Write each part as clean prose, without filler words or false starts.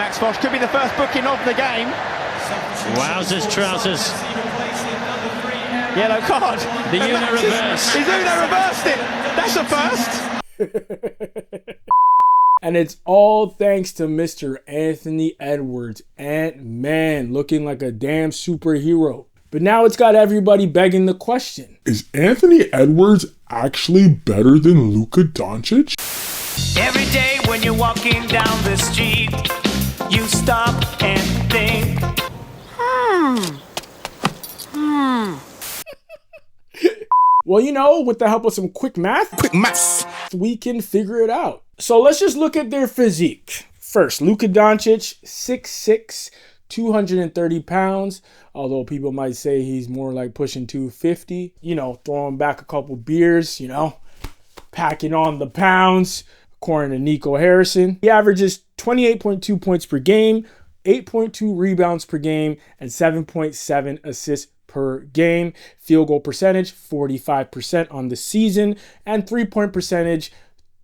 Max Fosh could be the first booking of the game. Wowzers, trousers. Yellow card. The Una reverse. His Una reversed it. That's a first. And it's all thanks to Mr. Anthony Edwards. Ant-Man, looking like a damn superhero. But now it's got everybody begging the question. Is Anthony Edwards actually better than Luka Doncic? Every day when you're walking down the street, you stop and think, Well, you know, with the help of some quick math, we can figure it out. So let's just look at their physique. First, Luka Doncic, 6'6", 230 pounds. Although people might say he's more like pushing 250. You know, throwing back a couple beers, you know, packing on the pounds. According to Nico Harrison, he averages 28.2 points per game, 8.2 rebounds per game, and 7.7 assists per game. Field goal percentage, 45% on the season, and 3-point percentage,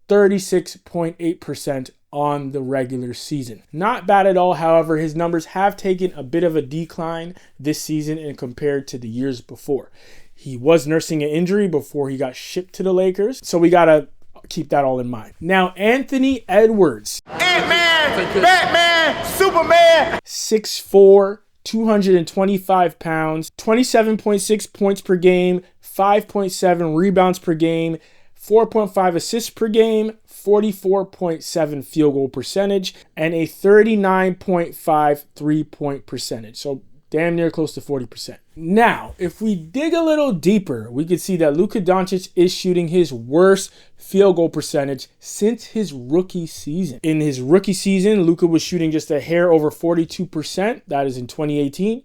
36.8% on the regular season. Not bad at all. However, his numbers have taken a bit of a decline this season and compared to the years before. He was nursing an injury before he got shipped to the Lakers, so we gotta keep that all in mind. Now, Anthony Edwards. Ant-Man, Batman, Superman. 6'4", 225 pounds, 27.6 points per game, 5.7 rebounds per game, 4.5 assists per game, 44.7 field goal percentage, and a 39.5 3-point percentage. So damn near close to 40%. Now, if we dig a little deeper, we can see that Luka Doncic is shooting his worst field goal percentage since his rookie season. In his rookie season, Luka was shooting just a hair over 42%. That is in 2018.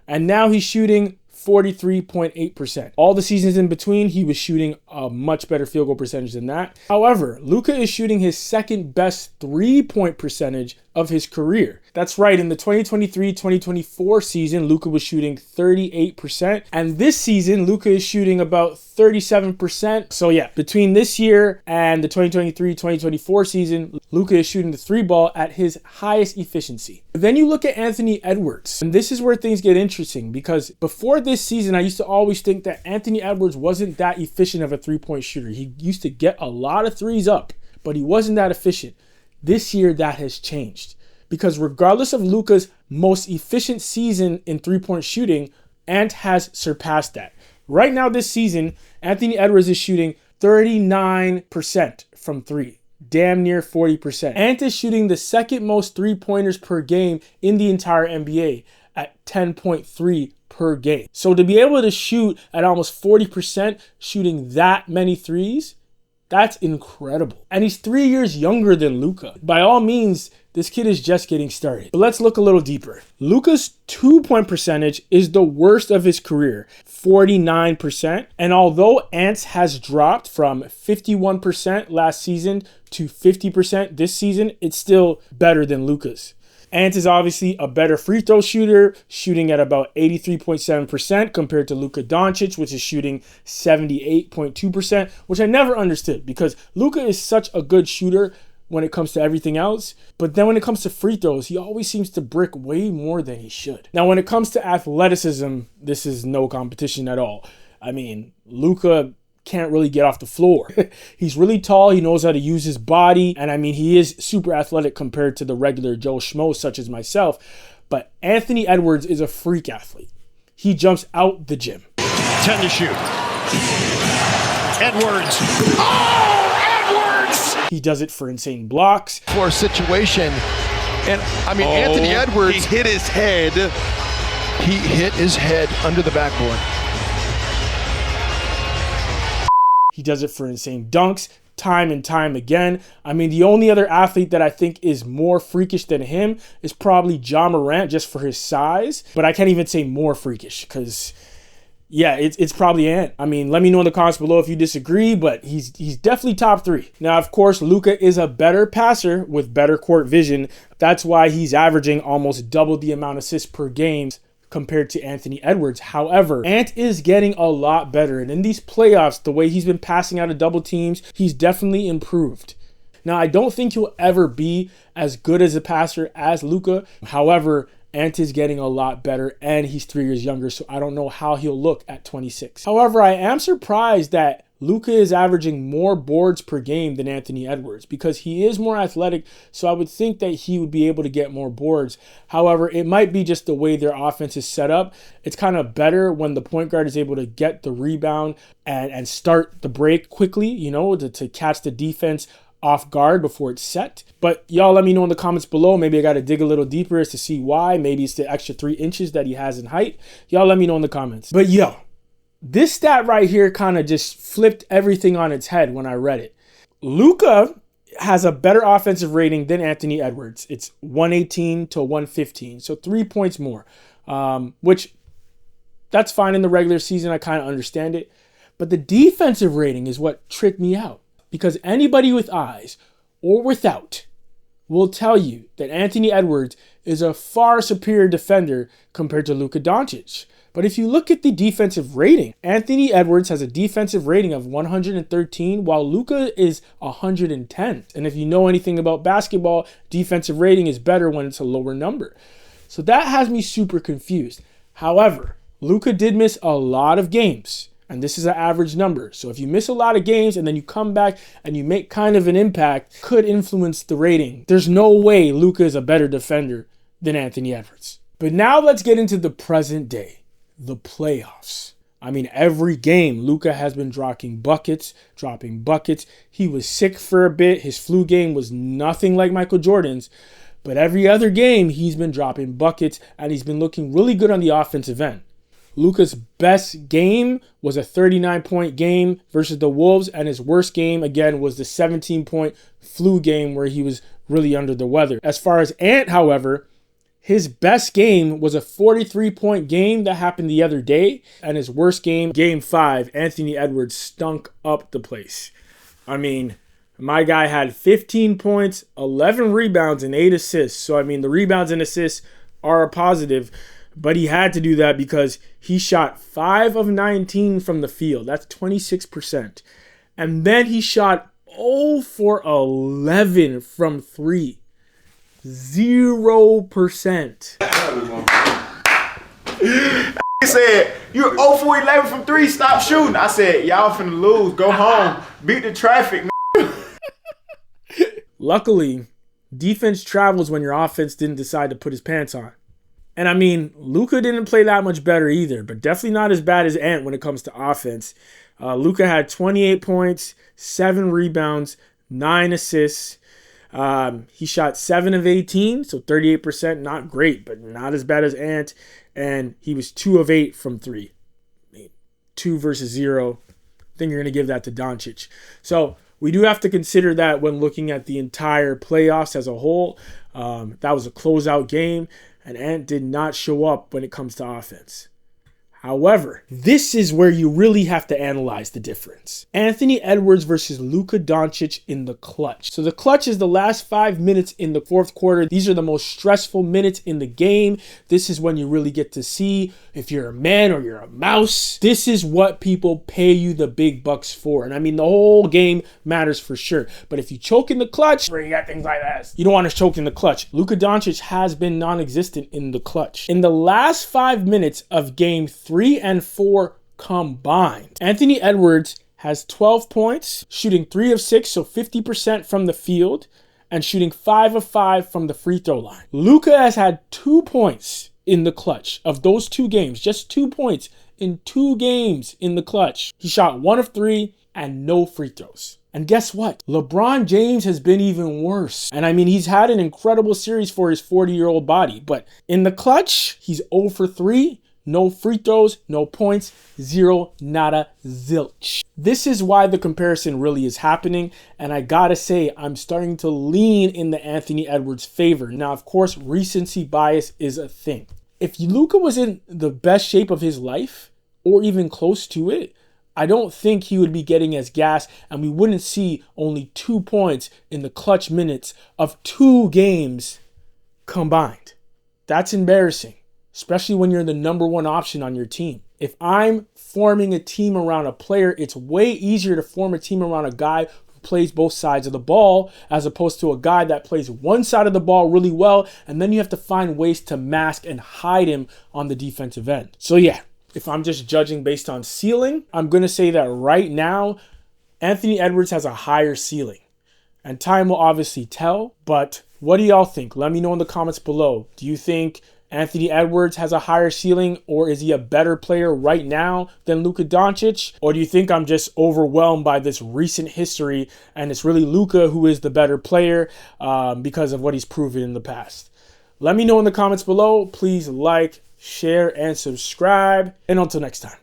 And now he's shooting 43.8%. All the seasons in between, he was shooting a much better field goal percentage than that. However, Luka is shooting his second best 3-point percentage of his career. That's right, in the 2023-2024 season, Luka was shooting 38%. And this season, Luka is shooting about 37%. So yeah, between this year and the 2023-2024 season, Luka is shooting the 3-ball at his highest efficiency. But then you look at Anthony Edwards, and this is where things get interesting, because before this season, I used to always think that Anthony Edwards wasn't that efficient of a 3-point shooter. He used to get a lot of threes up, but he wasn't that efficient. This year, that has changed, because regardless of Luka's most efficient season in 3-point shooting, Ant has surpassed that. Right now this season, Anthony Edwards is shooting 39% from 3, damn near 40%. Ant is shooting the second most 3-pointers per game in the entire NBA at 10.3 per game. So to be able to shoot at almost 40%, shooting that many threes, that's incredible. And he's 3 years younger than Luka. By all means, this kid is just getting started. But let's look a little deeper. Luka's 2-point percentage is the worst of his career, 49%. And although Ant's has dropped from 51% last season to 50% this season, it's still better than Luka's. Ant is obviously a better free throw shooter, shooting at about 83.7% compared to Luka Doncic, which is shooting 78.2%, which I never understood, because Luka is such a good shooter when it comes to everything else, but then when it comes to free throws, he always seems to brick way more than he should. Now, when it comes to athleticism, this is no competition at all. I mean, Luka can't really get off the floor. He's really tall. He knows how to use his body. And I mean, he is super athletic compared to the regular Joe Schmo, such as myself. But Anthony Edwards is a freak athlete. He jumps out the gym. 10 to shoot. Edwards. Oh, Edwards! He does it for insane blocks. For a situation. And I mean, Anthony Edwards. He hit his head. He hit his head under the backboard. He does it for insane dunks time and time again. I mean, the only other athlete that I think is more freakish than him is probably Ja Morant, just for his size. But I can't even say more freakish, because, yeah, it's probably Ant. I mean, let me know in the comments below if you disagree, but he's definitely top 3. Now, of course, Luka is a better passer with better court vision. That's why he's averaging almost double the amount of assists per game compared to Anthony Edwards. However, Ant is getting a lot better. And in these playoffs, the way he's been passing out of double teams, he's definitely improved. Now, I don't think he'll ever be as good as a passer as Luka. However, Ant is getting a lot better and he's 3 years younger, so I don't know how he'll look at 26. However, I am surprised that Luka is averaging more boards per game than Anthony Edwards because he is more athletic, so I would think that he would be able to get more boards. However, it might be just the way their offense is set up. It's kind of better when the point guard is able to get the rebound and start the break quickly, to catch the defense off guard before it's set. But y'all let me know in the comments below. Maybe I got to dig a little deeper as to see why. Maybe it's the extra 3 inches that he has in height. Y'all let me know in the comments. But this stat right here kind of just flipped everything on its head when I read it. Luka has a better offensive rating than Anthony Edwards. It's 118 to 115, so 3 points more, which that's fine in the regular season. I kind of understand it. But the defensive rating is what tricked me out because anybody with eyes or without will tell you that Anthony Edwards is a far superior defender compared to Luka Doncic. But if you look at the defensive rating, Anthony Edwards has a defensive rating of 113, while Luka is 110. And if you know anything about basketball, defensive rating is better when it's a lower number. So that has me super confused. However, Luka did miss a lot of games, and this is an average number. So if you miss a lot of games and then you come back and you make kind of an impact, could influence the rating. There's no way Luka is a better defender than Anthony Edwards. But now let's get into the present day. The playoffs. I mean, every game, Luka has been dropping buckets. He was sick for a bit. His flu game was nothing like Michael Jordan's. But every other game, he's been dropping buckets, and he's been looking really good on the offensive end. Luka's best game was a 39-point game versus the Wolves, and his worst game, again, was the 17-point flu game where he was really under the weather. As far as Ant, however, his best game was a 43-point game that happened the other day, and his worst game, Game 5, Anthony Edwards stunk up the place. I mean, my guy had 15 points, 11 rebounds, and 8 assists. So, I mean, the rebounds and assists are a positive, but he had to do that because he shot 5 of 19 from the field. That's 26%. And then he shot 0 for 11 from 3. 0%. He said, you're 0 for 11 from 3, stop shooting. I said, y'all finna lose, go home, beat the traffic, man. Luckily, defense travels when your offense didn't decide to put his pants on. And I mean, Luka didn't play that much better either, but definitely not as bad as Ant when it comes to offense. Luka had 28 points, 7 rebounds, 9 assists. He shot 7 of 18, so 38%, not great, but not as bad as Ant. And he was 2 of 8 from 3. 2 versus 0. I think you're going to give that to Doncic. So we do have to consider that when looking at the entire playoffs as a whole. That was a closeout game, and Ant did not show up when it comes to offense. However, this is where you really have to analyze the difference. Anthony Edwards versus Luka Doncic in the clutch. So the clutch is the last 5 minutes in the fourth quarter. These are the most stressful minutes in the game. This is when you really get to see if you're a man or you're a mouse. This is what people pay you the big bucks for. And I mean, the whole game matters for sure. But if you choke in the clutch, where you got things like that, you don't want to choke in the clutch. Luka Doncic has been non-existent in the clutch. In the last 5 minutes of game 3 and 4 combined, Anthony Edwards has 12 points, shooting 3 of 6, so 50% from the field, and shooting 5 of 5 from the free throw line. Luka has had 2 points in the clutch of those 2 games, just 2 points in 2 games in the clutch. He shot 1 of 3 and no free throws. And guess what? LeBron James has been even worse. And I mean, he's had an incredible series for his 40-year-old body, but in the clutch, he's 0 for 3. No free throws, no points, 0, nada, zilch. This is why the comparison really is happening, and I gotta say, I'm starting to lean in the Anthony Edwards favor. Now, of course, recency bias is a thing. If Luka was in the best shape of his life, or even close to it, I don't think he would be getting as gas, and we wouldn't see only 2 points in the clutch minutes of 2 games combined. That's embarrassing, especially when you're the number 1 option on your team. If I'm forming a team around a player, it's way easier to form a team around a guy who plays both sides of the ball, as opposed to a guy that plays one side of the ball really well, and then you have to find ways to mask and hide him on the defensive end. So yeah, if I'm just judging based on ceiling, I'm going to say that right now, Anthony Edwards has a higher ceiling. And time will obviously tell, but what do y'all think? Let me know in the comments below. Do you think Anthony Edwards has a higher ceiling, or is he a better player right now than Luka Doncic? Or do you think I'm just overwhelmed by this recent history and it's really Luka who is the better player because of what he's proven in the past? Let me know in the comments below. Please like, share, and subscribe. And until next time.